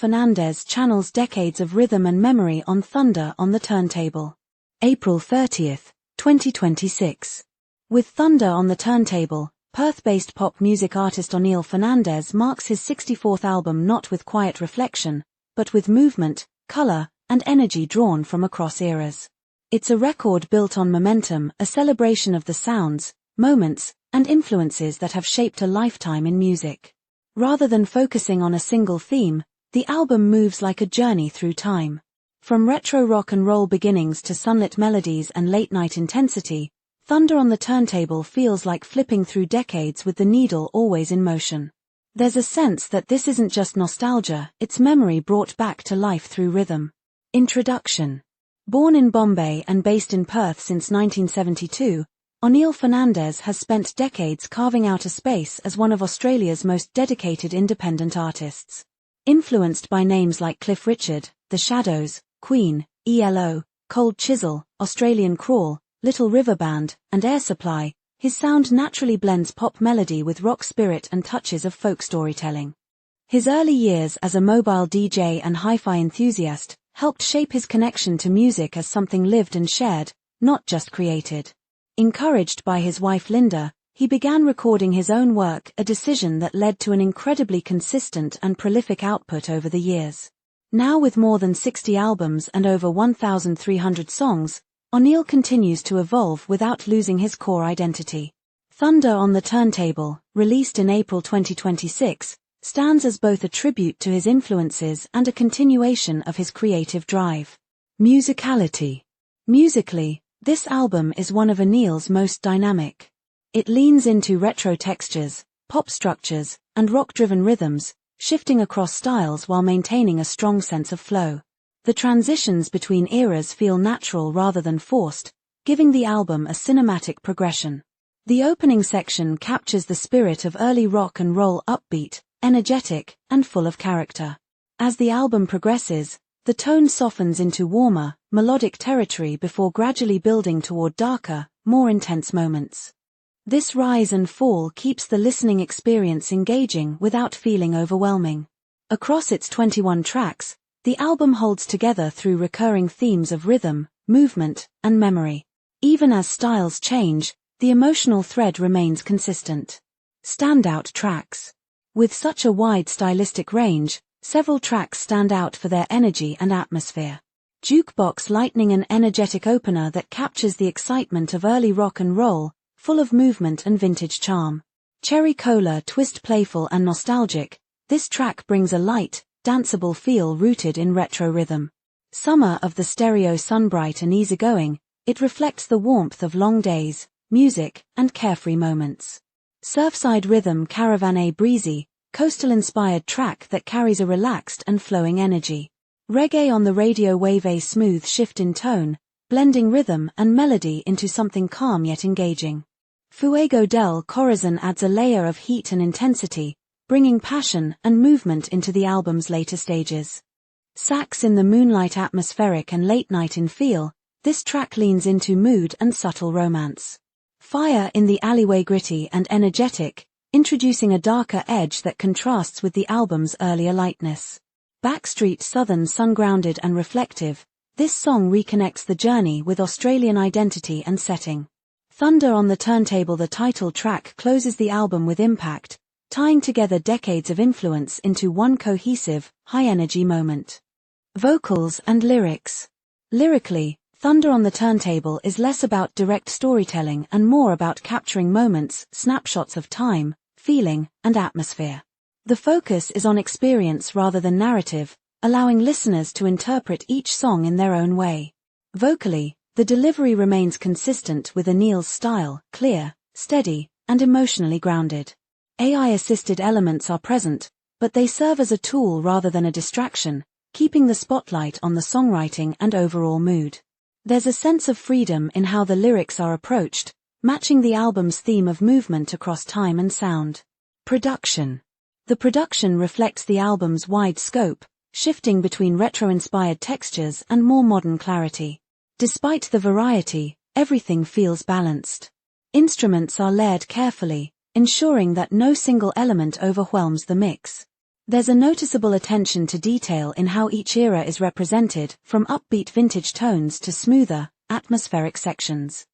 Fernandez channels decades of rhythm and memory on Thunder on the Turntable. April 30, 2026. With Thunder on the Turntable, Perth-based pop music artist O'Neill Fernandez marks his 64th album not with quiet reflection, but with movement, color, and energy drawn from across eras. It's a record built on momentum, a celebration of the sounds, moments, and influences that have shaped a lifetime in music. Rather than focusing on a single theme, the album moves like a journey through time. From retro rock and roll beginnings to sunlit melodies and late-night intensity, Thunder on the Turntable feels like flipping through decades with the needle always in motion. There's a sense that this isn't just nostalgia, it's memory brought back to life through rhythm. Introduction. Born in Bombay and based in Perth since 1972, O'Neill Fernandez has spent decades carving out a space as one of Australia's most dedicated independent artists. Influenced by names like Cliff Richard, The Shadows, Queen, ELO, Cold Chisel, Australian Crawl, Little River Band, and Air Supply, his sound naturally blends pop melody with rock spirit and touches of folk storytelling. His early years as a mobile DJ and hi-fi enthusiast helped shape his connection to music as something lived and shared, not just created. Encouraged by his wife Linda, he began recording his own work, a decision that led to an incredibly consistent and prolific output over the years. Now with more than 60 albums and over 1,300 songs, O'Neill continues to evolve without losing his core identity. Thunder on the Turntable, released in April 2026, stands as both a tribute to his influences and a continuation of his creative drive. Musicality. Musically, this album is one of O'Neill's most dynamic. It leans into retro textures, pop structures, and rock-driven rhythms, shifting across styles while maintaining a strong sense of flow. The transitions between eras feel natural rather than forced, giving the album a cinematic progression. The opening section captures the spirit of early rock and roll, upbeat, energetic, and full of character. As the album progresses, the tone softens into warmer, melodic territory before gradually building toward darker, more intense moments. This rise and fall keeps the listening experience engaging without feeling overwhelming. Across its 21 tracks, the album holds together through recurring themes of rhythm, movement, and memory. Even as styles change, the emotional thread remains consistent. Standout tracks. With such a wide stylistic range, several tracks stand out for their energy and atmosphere. Jukebox Lightning, an energetic opener that captures the excitement of early rock and roll, full of movement and vintage charm. Cherry Cola Twist, playful and nostalgic, this track brings a light, danceable feel rooted in retro rhythm. Summer of the Stereo, sunbright and easygoing, it reflects the warmth of long days, music, and carefree moments. Surfside Rhythm Caravan, a breezy, coastal-inspired track that carries a relaxed and flowing energy. Reggae on the Radio Wave, a smooth shift in tone, blending rhythm and melody into something calm yet engaging. Fuego del Corazon adds a layer of heat and intensity, bringing passion and movement into the album's later stages. Sax in the Moonlight, atmospheric and late-night in feel, this track leans into mood and subtle romance. Fire in the Alleyway, gritty and energetic, introducing a darker edge that contrasts with the album's earlier lightness. Backstreet Southern, sun-grounded and reflective, this song reconnects the journey with Australian identity and setting. Thunder on the Turntable, the title track, closes the album with impact, tying together decades of influence into one cohesive, high-energy moment. Vocals and lyrics. Lyrically, Thunder on the Turntable is less about direct storytelling and more about capturing moments, snapshots of time, feeling, and atmosphere. The focus is on experience rather than narrative, allowing listeners to interpret each song in their own way. Vocally, the delivery remains consistent with O'Neill's style, clear, steady, and emotionally grounded. AI-assisted elements are present, but they serve as a tool rather than a distraction, keeping the spotlight on the songwriting and overall mood. There's a sense of freedom in how the lyrics are approached, matching the album's theme of movement across time and sound. Production. The production reflects the album's wide scope, shifting between retro-inspired textures and more modern clarity. Despite the variety, everything feels balanced. Instruments are layered carefully, ensuring that no single element overwhelms the mix. There's a noticeable attention to detail in how each era is represented, from upbeat vintage tones to smoother, atmospheric sections.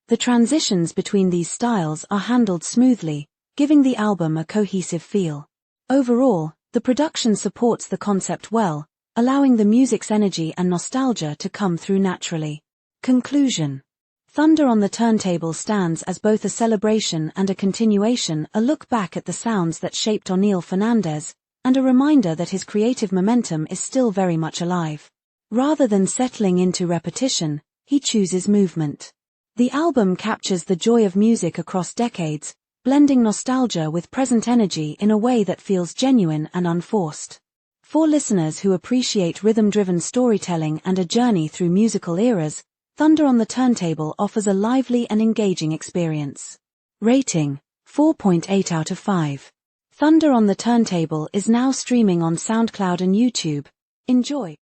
The transitions between these styles are handled smoothly, giving the album a cohesive feel. Overall, the production supports the concept well, allowing the music's energy and nostalgia to come through naturally. Conclusion. Thunder on the Turntable stands as both a celebration and a continuation, a look back at the sounds that shaped O'Neill Fernandez, and a reminder that his creative momentum is still very much alive. Rather than settling into repetition, he chooses movement. The album captures the joy of music across decades, blending nostalgia with present energy in a way that feels genuine and unforced. For listeners who appreciate rhythm-driven storytelling and a journey through musical eras, Thunder on the Turntable offers a lively and engaging experience. Rating: 4.8 out of 5. Thunder on the Turntable is now streaming on SoundCloud and YouTube. Enjoy.